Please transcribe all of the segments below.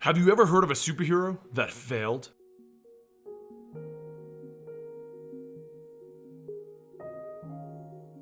Have you ever heard of a superhero that failed?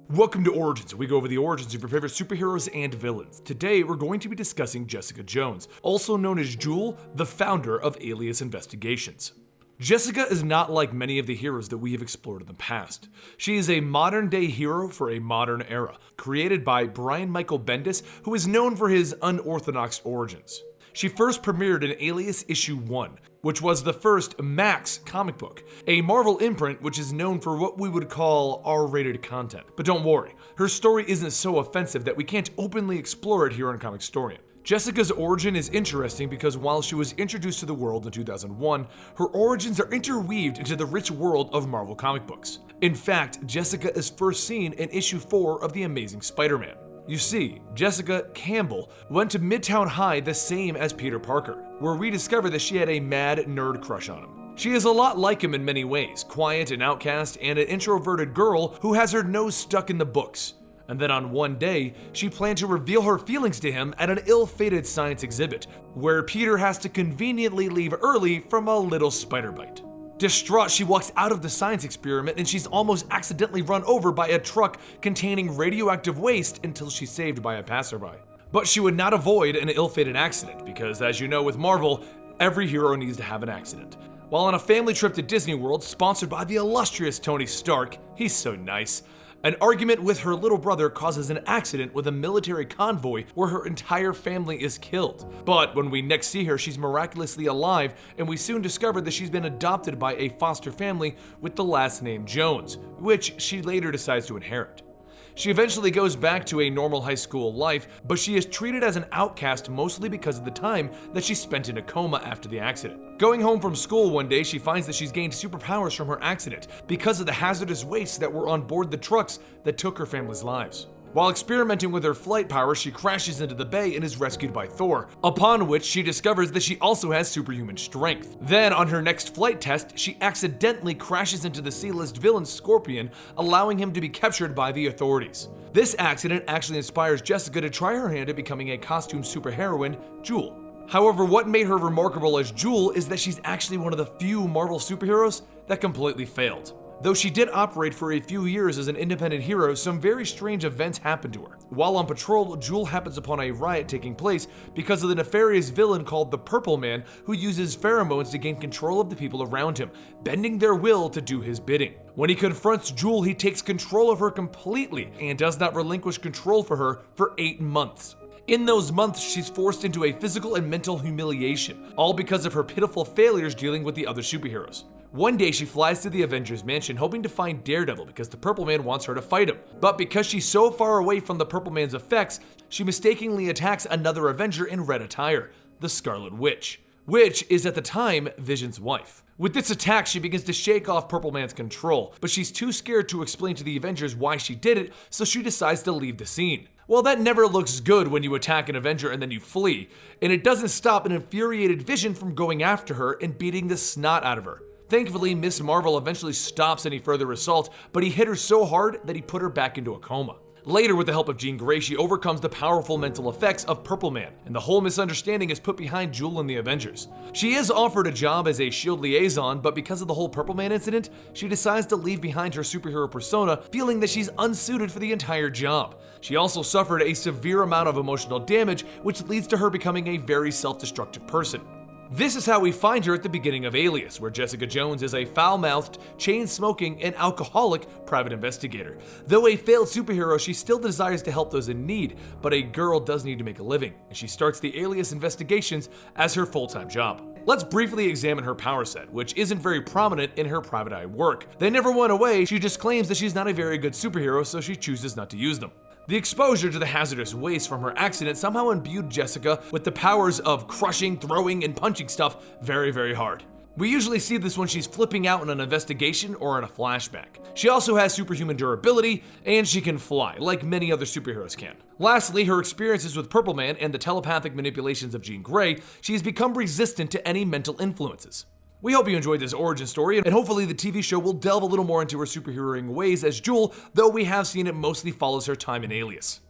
Welcome to Origins. We go over the origins of your favorite superheroes and villains. Today, we're going to be discussing Jessica Jones, also known as Jewel, the founder of Alias Investigations. Jessica is not like many of the heroes that we have explored in the past. She is a modern-day hero for a modern era, created by Brian Michael Bendis, who is known for his unorthodox origins. She first premiered in Alias Issue 1, which was the first Max comic book, a Marvel imprint which is known for what we would call R-rated content. But don't worry, her story isn't so offensive that we can't openly explore it here on Comicstorian. Jessica's origin is interesting because while she was introduced to the world in 2001, her origins are interweaved into the rich world of Marvel comic books. In fact, Jessica is first seen in issue 4 of The Amazing Spider-Man. You see, Jessica Campbell went to Midtown High the same as Peter Parker, where we discover that she had a mad nerd crush on him. She is a lot like him in many ways, quiet and outcast, and an introverted girl who has her nose stuck in the books. And then on one day, she planned to reveal her feelings to him at an ill-fated science exhibit, where Peter has to conveniently leave early from a little spider bite. Distraught, she walks out of the science experiment and she's almost accidentally run over by a truck containing radioactive waste until she's saved by a passerby. But she would not avoid an ill-fated accident because, as you know with Marvel, every hero needs to have an accident. While on a family trip to Disney World, sponsored by the illustrious Tony Stark, he's so nice, an argument with her little brother causes an accident with a military convoy where her entire family is killed. But when we next see her, she's miraculously alive, and we soon discover that she's been adopted by a foster family with the last name Jones, which she later decides to inherit. She eventually goes back to a normal high school life, but she is treated as an outcast mostly because of the time that she spent in a coma after the accident. Going home from school one day, she finds that she's gained superpowers from her accident because of the hazardous wastes that were on board the trucks that took her family's lives. While experimenting with her flight powers, she crashes into the bay and is rescued by Thor, upon which she discovers that she also has superhuman strength. Then, on her next flight test, she accidentally crashes into the C-list villain Scorpion, allowing him to be captured by the authorities. This accident actually inspires Jessica to try her hand at becoming a costume superheroine, Jewel. However, what made her remarkable as Jewel is that she's actually one of the few Marvel superheroes that completely failed. Though she did operate for a few years as an independent hero, some very strange events happened to her. While on patrol, Jewel happens upon a riot taking place because of the nefarious villain called the Purple Man, who uses pheromones to gain control of the people around him, bending their will to do his bidding. When he confronts Jewel, he takes control of her completely and does not relinquish control for her for 8 months. In those months, she's forced into a physical and mental humiliation, all because of her pitiful failures dealing with the other superheroes. One day, she flies to the Avengers mansion hoping to find Daredevil because the Purple Man wants her to fight him. But because she's so far away from the Purple Man's effects, she mistakenly attacks another Avenger in red attire, the Scarlet Witch, which is at the time Vision's wife. With this attack, she begins to shake off Purple Man's control, but she's too scared to explain to the Avengers why she did it, so she decides to leave the scene. Well, that never looks good when you attack an Avenger and then you flee, and it doesn't stop an infuriated Vision from going after her and beating the snot out of her. Thankfully, Ms. Marvel eventually stops any further assault, but he hit her so hard that he put her back into a coma. Later, with the help of Jean Grey, she overcomes the powerful mental effects of Purple Man, and the whole misunderstanding is put behind Jewel and the Avengers. She is offered a job as a SHIELD liaison, but because of the whole Purple Man incident, she decides to leave behind her superhero persona, feeling that she's unsuited for the entire job. She also suffered a severe amount of emotional damage, which leads to her becoming a very self-destructive person. This is how we find her at the beginning of Alias, where Jessica Jones is a foul-mouthed, chain-smoking, and alcoholic private investigator. Though a failed superhero, she still desires to help those in need, but a girl does need to make a living, and she starts the Alias investigations as her full-time job. Let's briefly examine her power set, which isn't very prominent in her private eye work. They never went away, she just claims that she's not a very good superhero, so she chooses not to use them. The exposure to the hazardous waste from her accident somehow imbued Jessica with the powers of crushing, throwing, and punching stuff very, very hard. We usually see this when she's flipping out in an investigation or in a flashback. She also has superhuman durability, and she can fly, like many other superheroes can. Lastly, her experiences with Purple Man and the telepathic manipulations of Jean Grey, she has become resistant to any mental influences. We hope you enjoyed this origin story, and hopefully the TV show will delve a little more into her superheroing ways as Jewel, though we have seen it mostly follows her time in Alias.